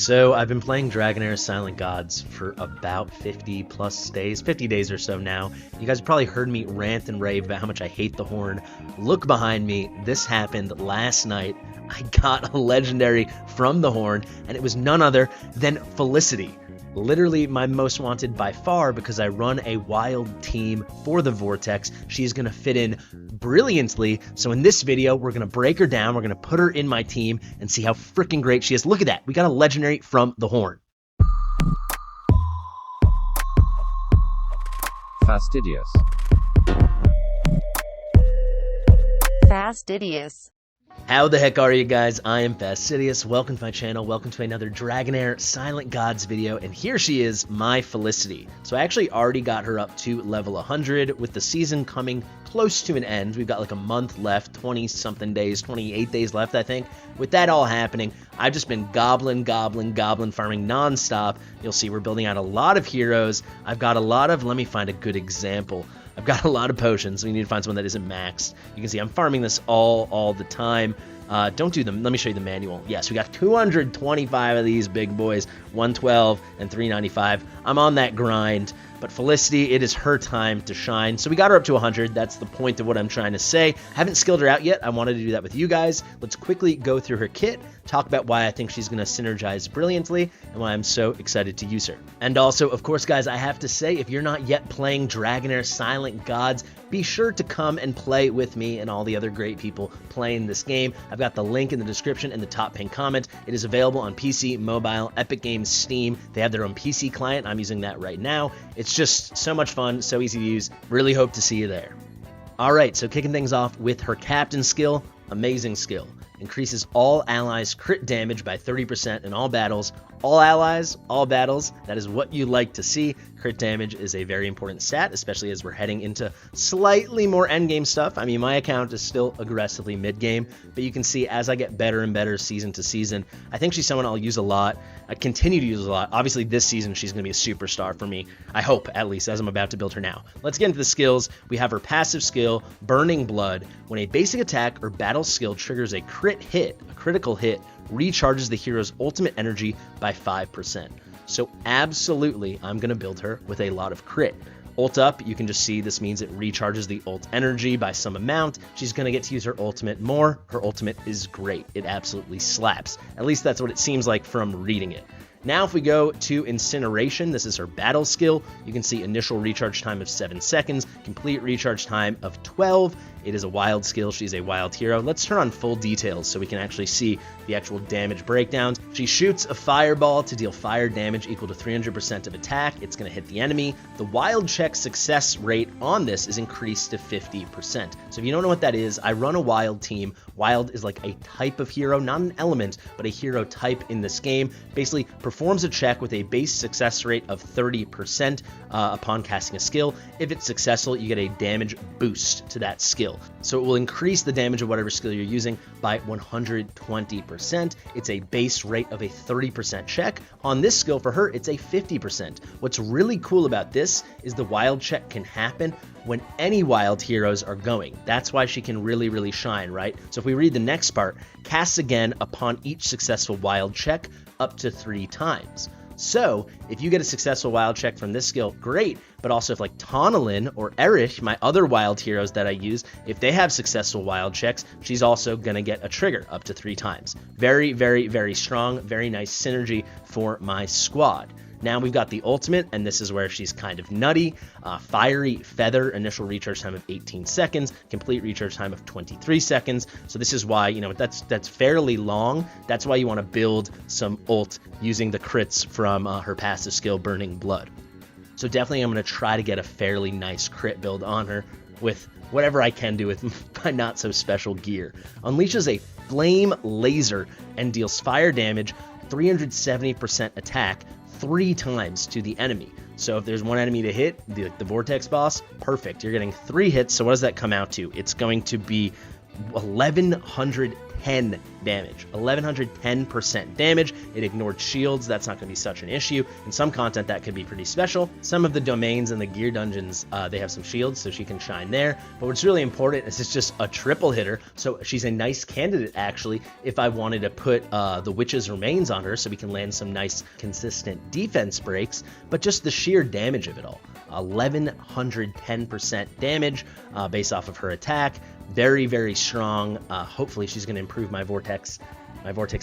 So I've been playing Dragonheir Silent Gods for about 50 plus days, 50 days or so now. You guys have probably heard me rant and rave about how much I hate the horn. Look behind me, this happened last night. I got a legendary from the horn, and it was none other than Felicity. Literally my most wanted by far because I run a wild team for the Vortex. She's going to fit in brilliantly. So in this video, we're going to break her down. We're going to put her in my team and see how freaking great she is. Look at that. We got a legendary from the horn. Fastidious. Fastidious. How the heck are you guys? I am Fastidious. Welcome to my channel. Welcome to another Dragonheir Silent Gods video. And here she is, my Felicity. So I actually already got her up to level 100 with the season coming close to an end. We've got like a month left, 20-something days, 28 days left, I think. With that all happening, I've just been goblin farming nonstop. You'll see we're building out a lot of heroes. I've got a lot of, let me find a good example. I've got a lot of potions. We need to find someone that isn't maxed. You can see I'm farming this all the time. Don't do them. Let me show you the manual. Yes, we got 225 of these big boys, 112 and 395. I'm on that grind. But Felicity, it is her time to shine. So we got her up to 100. That's the point of what I'm trying to say. Haven't skilled her out yet. I wanted to do that with you guys. Let's quickly go through her kit, talk about why I think she's going to synergize brilliantly, and why I'm so excited to use her. And also, of course, guys, I have to say, if you're not yet playing Dragonheir Silent Gods, be sure to come and play with me and all the other great people playing this game. I've got the link in the description and the top pinned comment. It is available on PC, mobile, Epic Games, Steam. They have their own PC client. I'm using that right now. It's just so much fun, so easy to use. Really hope to see you there. All right, so kicking things off with her captain skill, amazing skill. Increases all allies crit damage by 30% in all battles. All allies, all battles, that is what you like to see. Crit damage is a very important stat, especially as we're heading into slightly more endgame stuff. I mean, my account is still aggressively mid-game, but you can see as I get better and better season to season, I think she's someone I'll use a lot. I continue to use a lot. Obviously, this season, she's going to be a superstar for me. I hope, at least, as I'm about to build her now. Let's get into the skills. We have her passive skill, Burning Blood. When a basic attack or battle skill triggers a critical hit, recharges the hero's ultimate energy by 5%. So absolutely, I'm going to build her with a lot of crit. Ult up, you can just see this means it recharges the ult energy by some amount. She's going to get to use her ultimate more. Her ultimate is great. It absolutely slaps. At least that's what it seems like from reading it. Now if we go to Incineration, this is her battle skill. You can see initial recharge time of 7 seconds, complete recharge time of 12. It is a wild skill. She's a wild hero. Let's turn on full details so we can actually see the actual damage breakdowns. She shoots a fireball to deal fire damage equal to 300% of attack. It's going to hit the enemy. The wild check success rate on this is increased to 50%. So if you don't know what that is, I run a wild team. Wild is like a type of hero, not an element, but a hero type in this game. Basically performs a check with a base success rate of 30% upon casting a skill. If it's successful, you get a damage boost to that skill. So it will increase the damage of whatever skill you're using by 120%. It's a base rate of a 30% check. On this skill for her, it's a 50%. What's really cool about this is the wild check can happen when any wild heroes are going. That's why she can really shine, right? So if we read the next part, casts again upon each successful wild check up to 3 times. So if you get a successful wild check from this skill, great. But also if like Tonalyn or Erich, my other wild heroes that I use, if they have successful wild checks, she's also going to get a trigger up to 3 times. Very strong, very nice synergy for my squad. Now we've got the ultimate, and this is where she's kind of nutty. Fiery Feather, initial recharge time of 18 seconds, complete recharge time of 23 seconds. So this is why, you know, that's fairly long. That's why you want to build some ult using the crits from her passive skill, Burning Blood. So definitely I'm going to try to get a fairly nice crit build on her with whatever I can do with my not so special gear. Unleashes a flame laser and deals fire damage, 370% attack, 3 times to the enemy. So if there's one enemy to hit, the Vortex boss, perfect. You're getting 3 hits. So what does that come out to? It's going to be 1110 damage. 1110% damage. It ignored shields. That's not going to be such an issue. In some content, that could be pretty special. Some of the domains and the gear dungeons, they have some shields, so she can shine there. But what's really important is it's just a triple hitter, so she's a nice candidate, actually, if I wanted to put the Witch's Remains on her, so we can land some nice, consistent defense breaks, but just the sheer damage of it all. 1110% damage based off of her attack. Very, very strong. Hopefully she's going to improve my Vortex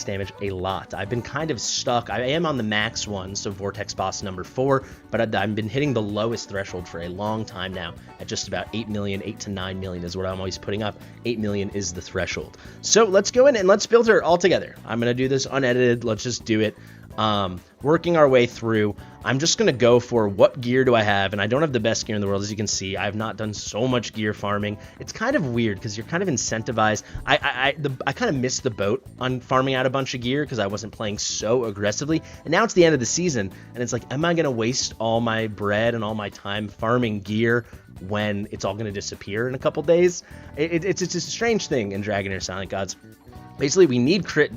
damage a lot. I've been kind of stuck. I am on the max one, so Vortex boss number 4, but I've been hitting the lowest threshold for a long time now at just about 8 million. 8 to 9 million is what I'm always putting up. 8 million is the threshold. So let's go in and let's build her all together. I'm going to do this unedited. Let's just do it. Working our way through. I'm just going to go for what gear do I have, and I don't have the best gear in the world, as you can see. I have not done so much gear farming. It's kind of weird because you're kind of incentivized. I kind of missed the boat on farming out a bunch of gear because I wasn't playing so aggressively, and now it's the end of the season, and it's like, am I going to waste all my bread and all my time farming gear when it's all going to disappear in a couple days? It's just a strange thing in Dragonheir Silent Gods. Basically, we need crit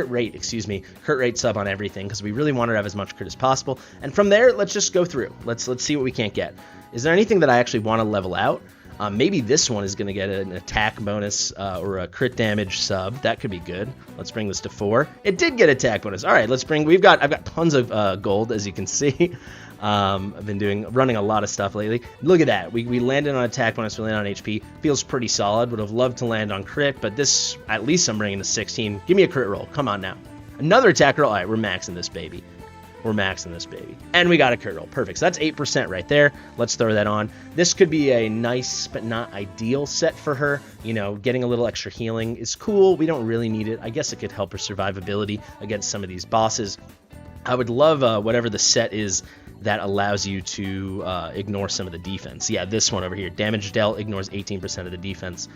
rate sub on everything because we really want her to have as much crit as possible. And from there, let's just go through. Let's see what we can't get. Is there anything that I actually want to level out? Maybe this one is going to get an attack bonus or a crit damage sub. That could be good. Let's bring this to 4. It did get attack bonus. All right, let's bring. I've got tons of gold, as you can see. I've been running a lot of stuff lately. Look at that. We landed on attack bonus, we landed on HP. Feels pretty solid. Would have loved to land on crit, but this, at least I'm bringing to 16. Give me a crit roll. Come on now. Another attack roll. All right, we're maxing this baby. And we got a crit roll. Perfect. So that's 8% right there. Let's throw that on. This could be a nice but not ideal set for her. You know, getting a little extra healing is cool. We don't really need it. I guess it could help her survivability against some of these bosses. I would love whatever the set is that allows you to ignore some of the defense. Yeah, this one over here. Damage dealt ignores 18% of the defense.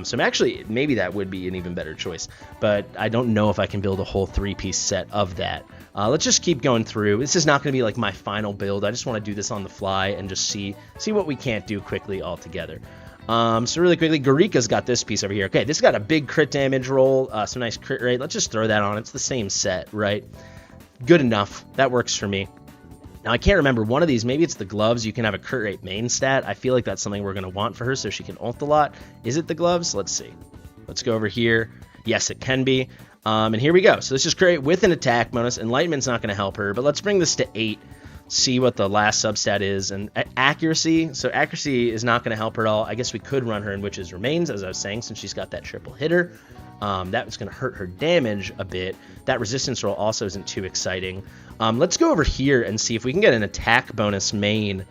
So actually, maybe that would be an even better choice. But I don't know if I can build a whole 3-piece set of that. Let's just keep going through. This is not going to be like my final build. I just want to do this on the fly and just see what we can't do quickly all together. So really quickly, Garika's got this piece over here. Okay, this got a big crit damage roll, some nice crit rate. Let's just throw that on. It's the same set, right? Good enough. That works for me. Now, I can't remember one of these. Maybe it's the gloves. You can have a crit rate main stat. I feel like that's something we're going to want for her so she can ult a lot. Is it the gloves? Let's see. Let's go over here. Yes, it can be. And here we go. So this is crit rate with an attack bonus. Enlightenment's not going to help her, but let's bring this to 8. See what the last substat is. And accuracy. So accuracy is not going to help her at all. I guess we could run her in Witch's Remains, as I was saying, since she's got that triple hitter. That was going to hurt her damage a bit. That resistance roll also isn't too exciting. Let's go over here and see if we can get an attack bonus main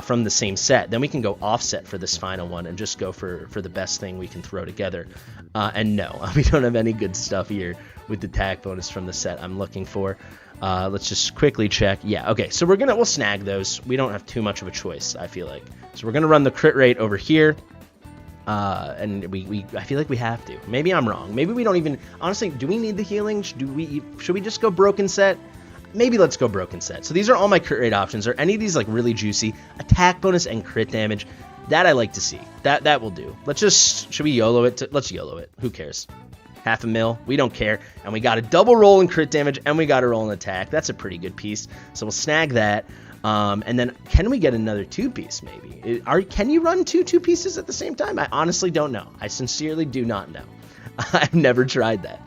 from the same set. Then we can go offset for this final one and just go for the best thing we can throw together. And no, we don't have any good stuff here with the attack bonus from the set I'm looking for. Let's just quickly check. Yeah, okay, so we'll snag those. We don't have too much of a choice, I feel like. So we're going to run the crit rate over here. And I feel like we have to. Maybe I'm wrong. Maybe we don't even. Honestly, do we need the healing? Should we just go broken set? Maybe let's go broken set. So these are all my crit rate options. Are any of these like really juicy? Attack bonus and crit damage. That I like to see. That will do. Should we YOLO it? Let's YOLO it. Who cares? $500,000. We don't care. And we got a double roll in crit damage, and we got a roll in attack. That's a pretty good piece. So we'll snag that. And then can we get another 2-piece maybe? Can you run two pieces at the same time? I honestly don't know. I sincerely do not know. I've never tried that.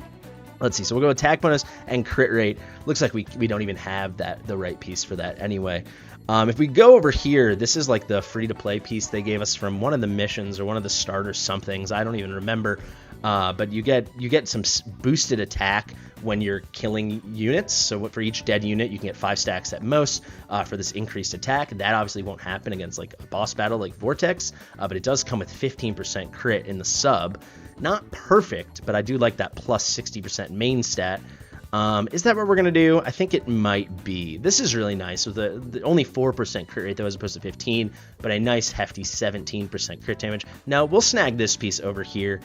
Let's see. So we'll go attack bonus and crit rate. Looks like we don't even have the right piece for that anyway. If we go over here, this is like the free-to-play piece they gave us from one of the missions or one of the starter somethings. I don't even remember. But you get some boosted attack when you're killing units. So for each dead unit, you can get 5 stacks at most for this increased attack. That obviously won't happen against like a boss battle like Vortex, but it does come with 15% crit in the sub. Not perfect, but I do like that plus 60% main stat. Is that what we're going to do? I think it might be. This is really nice with the only 4% crit rate though, as opposed to 15, but a nice hefty 17% crit damage. Now we'll snag this piece over here.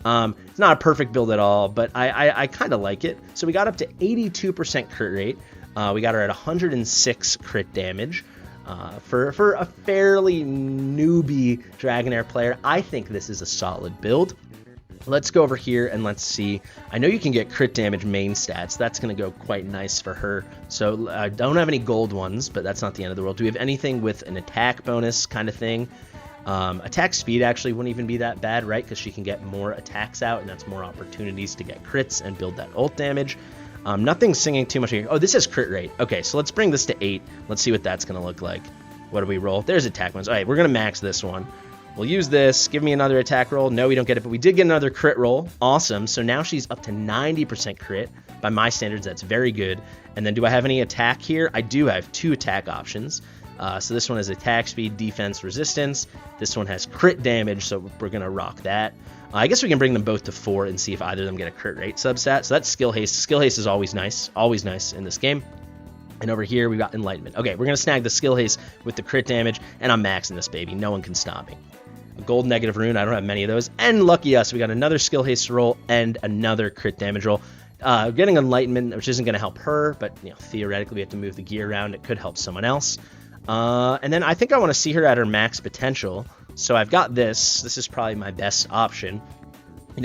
It's not a perfect build at all, but I kind of like it. So we got up to 82% crit rate. We got her at 106 crit damage. For a fairly newbie Dragonheir player, I think this is a solid build. Let's go over here and let's see. I know you can get crit damage main stats. That's going to go quite nice for her. So I don't have any gold ones, but that's not the end of the world. Do we have anything with an attack bonus kind of thing? Attack speed actually wouldn't even be that bad, right? Because she can get more attacks out, and that's more opportunities to get crits and build that ult damage. Nothing singing too much here. Oh, this is crit rate. Okay, so let's bring this to 8. Let's see what that's going to look like. What do we roll? There's attack bonus. All right, we're going to max this one. We'll use this. Give me another attack roll. No, we don't get it, but we did get another crit roll. Awesome. So now she's up to 90% crit. By my standards, that's very good. And then do I have any attack here? I do have 2 attack options. So this one has attack speed, defense, resistance. This one has crit damage, so we're going to rock that. I guess we can bring them both to 4 and see if either of them get a crit rate substat. So that's skill haste. Skill haste is always nice in this game. And over here, we've got enlightenment. Okay, we're going to snag the skill haste with the crit damage, and I'm maxing this baby. No one can stop me. A gold negative rune, I don't have many of those. And lucky us, we got another skill haste roll and another crit damage roll. Getting enlightenment, which isn't going to help her, but theoretically we have to move the gear around. It could help someone else. And then I think I want to see her at her max potential. So I've got this. This is probably my best option.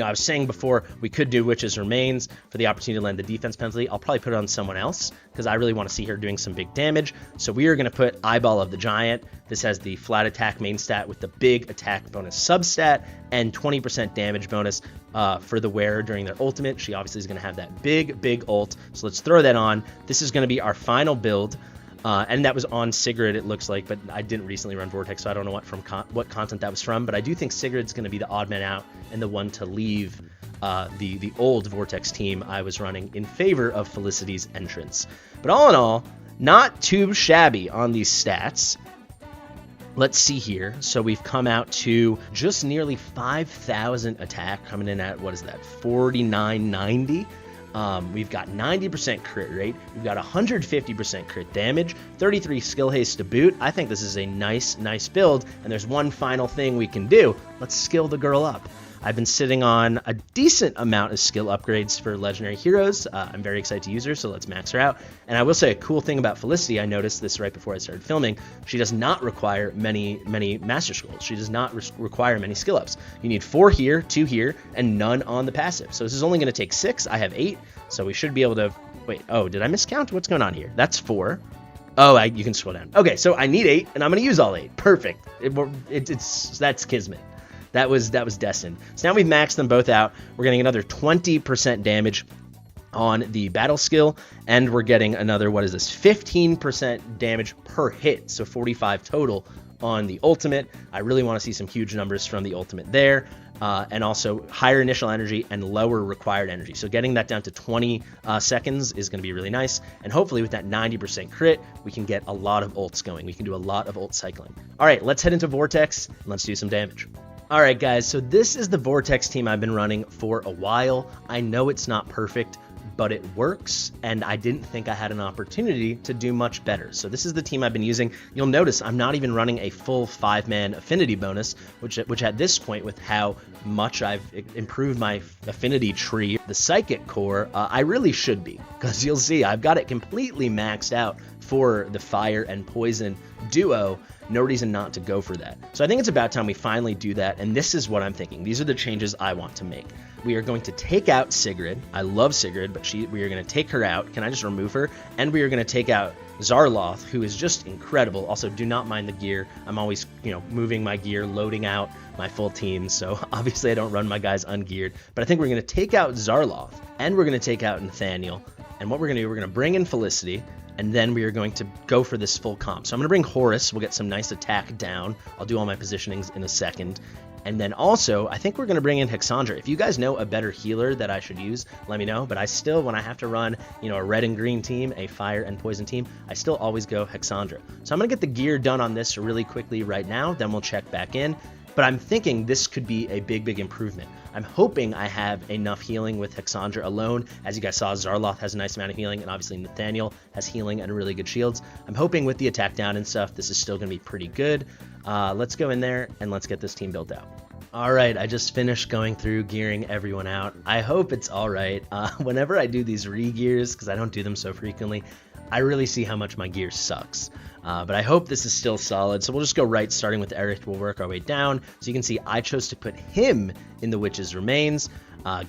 I was saying before we could do Witch's Remains for the opportunity to land the defense penalty. I'll probably put it on someone else because I really want to see her doing some big damage. So we are going to put Eyeball of the Giant. This has the flat attack main stat with the big attack bonus substat and 20% damage bonus for the wearer during their ultimate. She obviously is going to have that big ult. So let's throw that on. This is going to be our final build. And that was on Sigrid, it looks like, but I didn't recently run Vortex, so I don't know what content that was from. But I do think Sigrid's going to be the odd man out and the one to leave the old Vortex team I was running in favor of Felicity's entrance. But all in all, not too shabby on these stats. Let's see here. So we've come out to just nearly 5,000 attack, coming in at, what is that, 4990. We've got 90% crit rate. We've got 150% crit damage, 33 skill haste to boot. I think this is a nice build. And there's one final thing we can do. Let's skill the girl up. I've been sitting on a decent amount of skill upgrades for legendary heroes. I'm very excited to use her, so let's max her out. And I will say a cool thing about Felicity, I noticed this right before I started filming, she does not require many master scrolls. She does not require many skill ups. You need 4 here, 2 here, and none on the passive. So this is only going to take 6. I have 8, so we should be able to... Wait, oh, did I miscount? What's going on here? That's 4. Oh, you can scroll down. Okay, so I need 8, and I'm going to use all 8. Perfect. That's kismet. That was destined. So now we've maxed them both out. We're getting another 20% damage on the battle skill, and we're getting another, 15% damage per hit, so 45 total on the ultimate. I really want to see some huge numbers from the ultimate there, and also higher initial energy and lower required energy. So getting that down to 20 seconds is going to be really nice, and hopefully with that 90% crit, we can get a lot of ults going. We can do a lot of ult cycling. All right, let's head into Vortex, and let's do some damage. Alright guys, so this is the Vortex team I've been running for a while. I know it's not perfect, but it works, and I didn't think I had an opportunity to do much better. So this is the team I've been using. You'll notice I'm not even running a full 5-man affinity bonus, which at this point, with how much I've improved my affinity tree, the psychic core, I really should be, because you'll see I've got it completely maxed out for the fire and poison duo. No reason not to go for that. So I think it's about time we finally do that, and this is what I'm thinking. These are the changes I want to make. We are going to take out Sigrid. I love Sigrid, but we are going to take her out. Can I just remove her? And we are going to take out Zarloth, who is just incredible. Also, do not mind the gear. I'm always, moving my gear, loading out my full team, so obviously I don't run my guys ungeared. But I think we're going to take out Zarloth, and we're going to take out Nathaniel. And what we're going to do, we're going to bring in Felicity, and then we are going to go for this full comp. So I'm going to bring Horus. We'll get some nice attack down. I'll do all my positionings in a second. And then also, I think we're going to bring in Hexandra. If you guys know a better healer that I should use, let me know. But I still, when I have to run, a red and green team, a fire and poison team, I still always go Hexandra. So I'm going to get the gear done on this really quickly right now. Then we'll check back in. But I'm thinking this could be a big improvement. I'm hoping I have enough healing with Hexandra alone. As you guys saw, Zarloth has a nice amount of healing, and obviously Nathaniel has healing and really good shields. I'm hoping with the attack down and stuff, this is still going to be pretty good. Let's go in there, and let's get this team built out. Alright, I just finished going through gearing everyone out. I hope it's alright. Whenever I do these re-gears, because I don't do them so frequently, I really see how much my gear sucks. But I hope this is still solid. So we'll just go right, starting with Eric. We'll work our way down. So you can see I chose to put him in the Witch's Remains,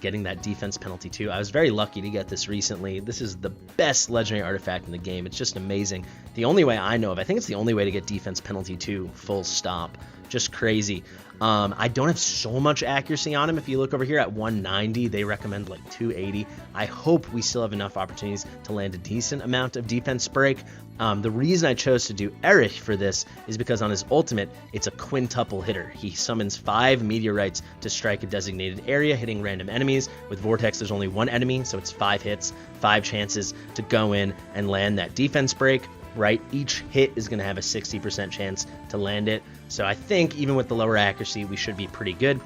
getting that defense penalty too. I was very lucky to get this recently. This is the best legendary artifact in the game. It's just amazing. The only way I know of, I think it's the only way to get defense penalty 2, full stop. Just crazy. I don't have so much accuracy on him. If you look over here at 190, they recommend like 280. I hope we still have enough opportunities to land a decent amount of defense break. The reason I chose to do Erich for this is because on his ultimate, it's a quintuple hitter. He summons 5 meteorites to strike a designated area, hitting random enemies. With Vortex, there's only 1 enemy, so it's 5 hits, 5 chances to go in and land that defense break. Right, each hit is going to have a 60% chance to land it. So I think even with the lower accuracy, we should be pretty good.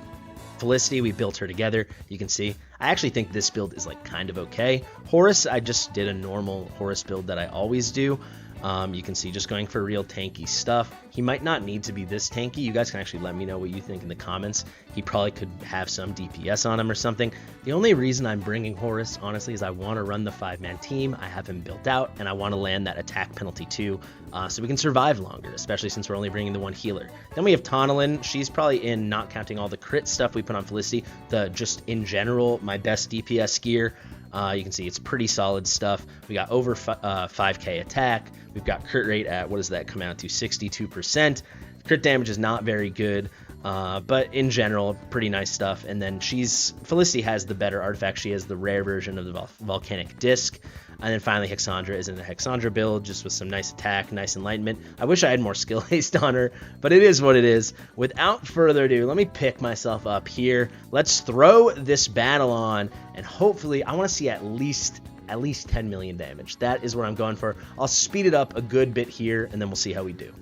Felicity, we built her together. You can see, I actually think this build is like kind of okay. Horus, I just did a normal Horus build that I always do. You can see just going for real tanky stuff. He might not need to be this tanky. You guys can actually let me know what you think in the comments. He probably could have some DPS on him or something. The only reason I'm bringing Horus, honestly, is I want to run the 5-man team. I have him built out, and I want to land that attack penalty too, so we can survive longer, especially since we're only bringing the 1 healer. Then we have Tonalyn. She's probably in, not counting all the crit stuff we put on Felicity, just in general, my best DPS gear. You can see it's pretty solid stuff. We got over 5k attack. We've got crit rate at, what does that come out to, 62%. Crit damage is not very good, but in general, pretty nice stuff. And then Felicity has the better artifact. She has the rare version of the volcanic disc. And then finally, Hexandra is in a Hexandra build, just with some nice attack, nice enlightenment. I wish I had more skill haste on her, but it is what it is. Without further ado, let me pick myself up here. Let's throw this battle on, and hopefully, I want to see at least 10 million damage. That is what I'm going for. I'll speed it up a good bit here, and then we'll see how we do.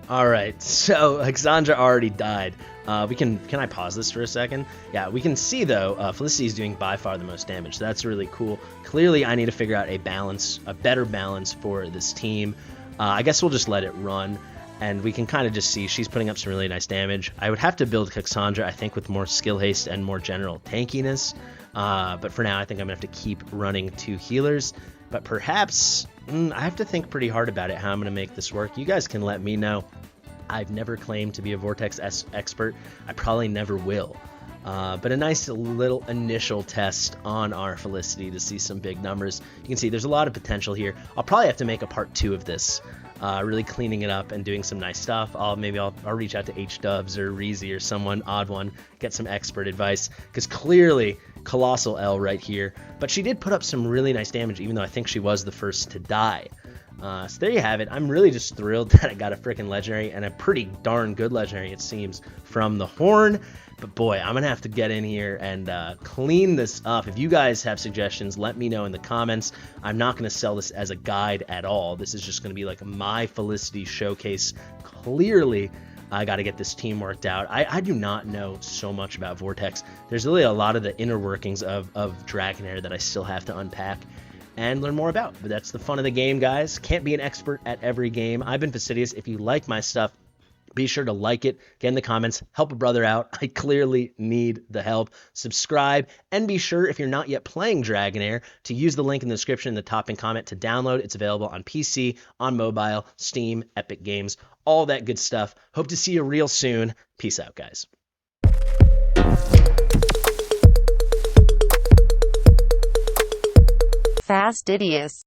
All right, so Hexandra already died. Can I pause this for a second? Yeah, we can see though, Felicity is doing by far the most damage. So that's really cool. Clearly, I need to figure out a better balance for this team. I guess we'll just let it run, and we can kind of just see she's putting up some really nice damage. I would have to build Hexandra, I think, with more skill haste and more general tankiness. But for now, I think I'm gonna have to keep running 2 healers. But perhaps I have to think pretty hard about it, how I'm going to make this work. You guys can let me know. I've never claimed to be a Vortex expert. I probably never will. But a nice little initial test on our Felicity to see some big numbers. You can see there's a lot of potential here. I'll probably have to make a part 2 of this, really cleaning it up and doing some nice stuff. I'll reach out to H-Dubs or Reezy or someone odd one, get some expert advice, because clearly Colossal L right here. But she did put up some really nice damage, even though I think she was the first to die. So there you have it. I'm really just thrilled that I got a freaking legendary, and a pretty darn good legendary, it seems, from the Horn. But boy, I'm going to have to get in here and clean this up. If you guys have suggestions, let me know in the comments. I'm not going to sell this as a guide at all. This is just going to be like my Felicity showcase. Clearly, I got to get this team worked out. I do not know so much about Vortex. There's really a lot of the inner workings of Dragonheir that I still have to unpack and learn more about. But that's the fun of the game, guys. Can't be an expert at every game. I've been Fastidious. If you like my stuff, be sure to like it, get in the comments, help a brother out. I clearly need the help. Subscribe, and be sure, if you're not yet playing Dragonheir, to use the link in the description in the top and comment to download. It's available on PC, on mobile, Steam, Epic Games, all that good stuff. Hope to see you real soon. Peace out, guys. Fastidious.